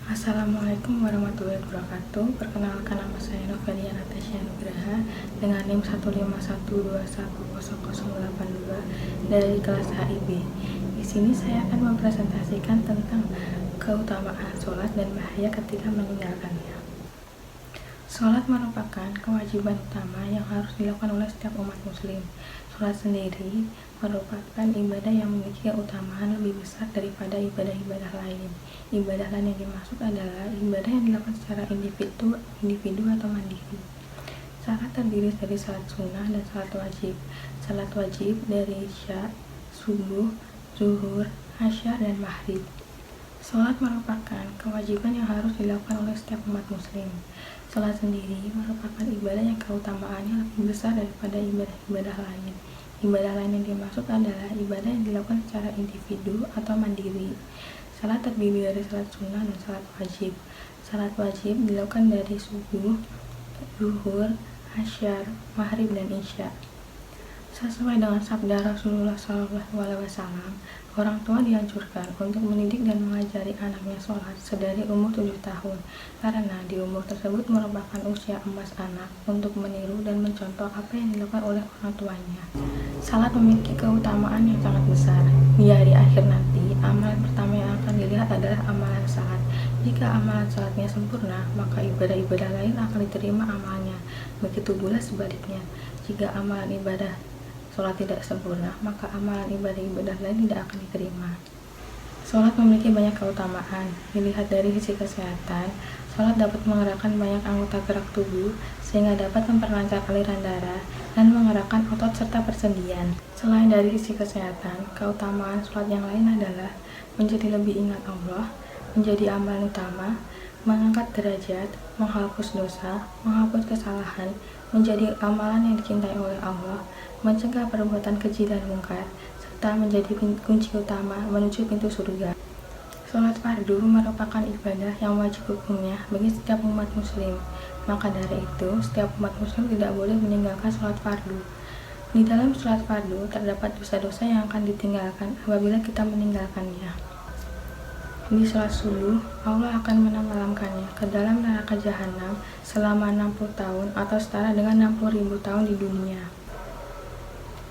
Assalamualaikum warahmatullahi wabarakatuh. Perkenalkan, nama saya Novelia Natasha Nugraha dengan NIM 151210082 dari kelas HIB. Di sini saya akan mempresentasikan tentang keutamaan sholat dan bahaya ketika meninggalkannya. Sholat merupakan kewajiban utama yang harus dilakukan oleh setiap umat muslim. Sholat sendiri merupakan ibadah yang memiliki keutamaan lebih besar daripada ibadah-ibadah lain. Ibadah lain yang dimaksud adalah ibadah yang dilakukan secara individu atau mandiri. Salat terdiri dari salat sunnah dan salat wajib. Salat wajib dari isya, subuh, zuhur, asya, dan maghrib. Sholat merupakan kewajiban yang harus dilakukan oleh setiap umat muslim. Sholat sendiri merupakan ibadah yang keutamaannya lebih besar daripada ibadah-ibadah lain. Ibadah lain yang dimaksud adalah ibadah yang dilakukan secara individu atau mandiri. Sholat terdiri dari sholat sunnah dan sholat wajib. Sholat wajib dilakukan dari subuh, zuhur, asyar, maghrib, dan isya. Sesuai dengan sabda Rasulullah SAW, orang tua dianjurkan untuk mendidik dan mengajari anaknya sholat sedari umur 7 tahun, karena di umur tersebut merupakan usia emas anak untuk meniru dan mencontoh apa yang dilakukan oleh orang tuanya. Salat memiliki keutamaan yang sangat besar. Di hari akhir nanti, amalan pertama yang akan dilihat adalah amalan salat. Jika amalan salatnya sempurna, maka ibadah-ibadah lain akan diterima amalnya. Begitu pula sebaliknya, jika amalan ibadah sholat tidak sempurna, maka amalan ibadah-ibadah lain tidak akan diterima. Sholat memiliki banyak keutamaan. Dilihat dari sisi kesehatan, sholat dapat menggerakkan banyak anggota gerak tubuh sehingga dapat memperlancar aliran darah dan menggerakkan otot serta persendian. Selain dari sisi kesehatan, keutamaan sholat yang lain adalah menjadi lebih ingat Allah, menjadi amalan utama, mengangkat derajat, menghapus dosa, menghapus kesalahan, menjadi amalan yang dicintai oleh Allah, mencegah perbuatan keji dan mungkar, serta menjadi kunci utama menuju pintu surga. Sholat fardu merupakan ibadah yang wajib hukumnya bagi setiap umat muslim. Maka dari itu, setiap umat muslim tidak boleh meninggalkan sholat fardu. Di dalam sholat fardu terdapat dosa-dosa yang akan ditinggalkan apabila kita meninggalkannya. Di sholat subuh, Allah akan menenggelamkannya ke dalam neraka jahanam selama 60 tahun atau setara dengan 60.000 tahun di dunia.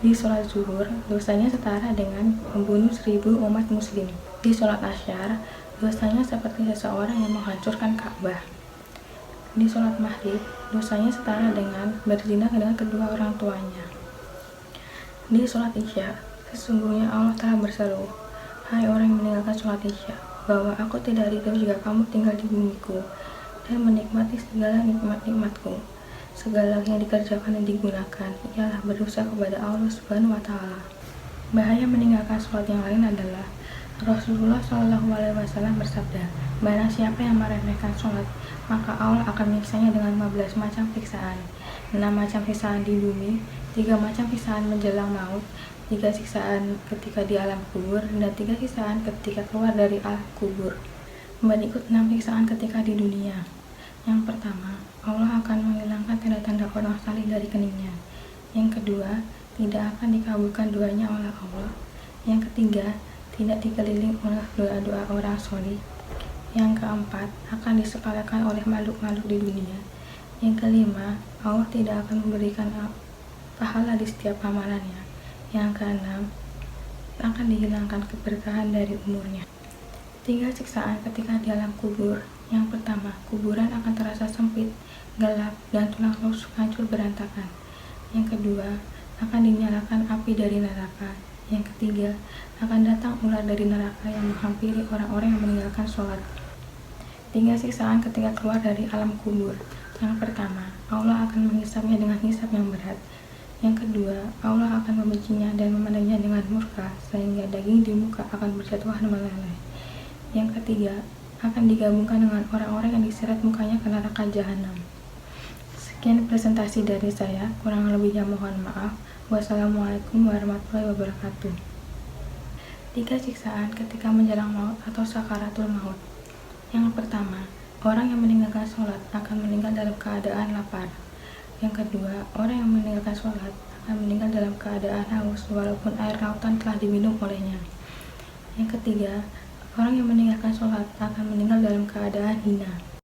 Di sholat zuhur, dosanya setara dengan membunuh 1.000 umat muslim. Di sholat asyar, dosanya seperti seseorang yang menghancurkan Ka'bah. Di sholat maghrib, dosanya setara dengan berzina dengan kedua orang tuanya. Di sholat isya, sesungguhnya Allah telah berseru, "Hai orang yang meninggalkan sholat isya, bahwa aku tidak ridho jika kamu tinggal di bumiku dan menikmati segala nikmat-nikmatku. Segala yang dikerjakan dan digunakan ialah berdosa kepada Allah Subhanahu wa Ta'ala." Bahaya meninggalkan sholat yang lain adalah Rasulullah SAW bersabda, "Barang siapa yang meremehkan sholat, maka Allah akan menyiksanya dengan 15 macam siksaan, 6 macam siksaan di bumi, 3 macam siksaan menjelang maut, 3 siksaan ketika di alam kubur, dan 3 siksaan ketika keluar dari alam kubur. Berikut 6 siksaan ketika di dunia. Yang pertama, Allah akan menghilangkan tanda-tanda orang saleh dari keningnya. Yang kedua, tidak akan dikabulkan doanya oleh Allah. Yang ketiga, tidak dikeliling oleh doa-doa orang soleh. Yang keempat, akan disepelekan oleh makhluk-makhluk di dunia. Yang kelima, Allah tidak akan memberikan pahala di setiap amalannya. Yang keenam, akan dihilangkan keberkahan dari umurnya. 3 siksaan ketika di alam kubur. Yang pertama, kuburan akan terasa sempit, gelap, dan tulang rusuk hancur berantakan. Yang kedua, akan dinyalakan api dari neraka. Yang ketiga, akan datang ular dari neraka yang menghampiri orang-orang yang meninggalkan sholat. 3 siksaan ketika keluar dari alam kubur. Yang pertama, Allah akan menghisapnya dengan hisap yang berat. Yang kedua, Allah akan membencinya dan memandangnya dengan murka sehingga daging di muka akan berjatuhan meleleh. Yang ketiga, akan digabungkan dengan orang-orang yang diseret mukanya ke neraka jahanam. Sekian presentasi dari saya, kurang lebihnya mohon maaf. Wassalamualaikum warahmatullahi wabarakatuh. 3 siksaan ketika menjelang maut atau sakaratul maut. Yang pertama, orang yang meninggalkan sholat akan meninggal dalam keadaan lapar. Yang kedua, orang yang meninggalkan sholat akan meninggal dalam keadaan haus walaupun air lautan telah diminum olehnya. Yang ketiga, Orang yang meninggalkan sholat akan meninggal dalam keadaan hina.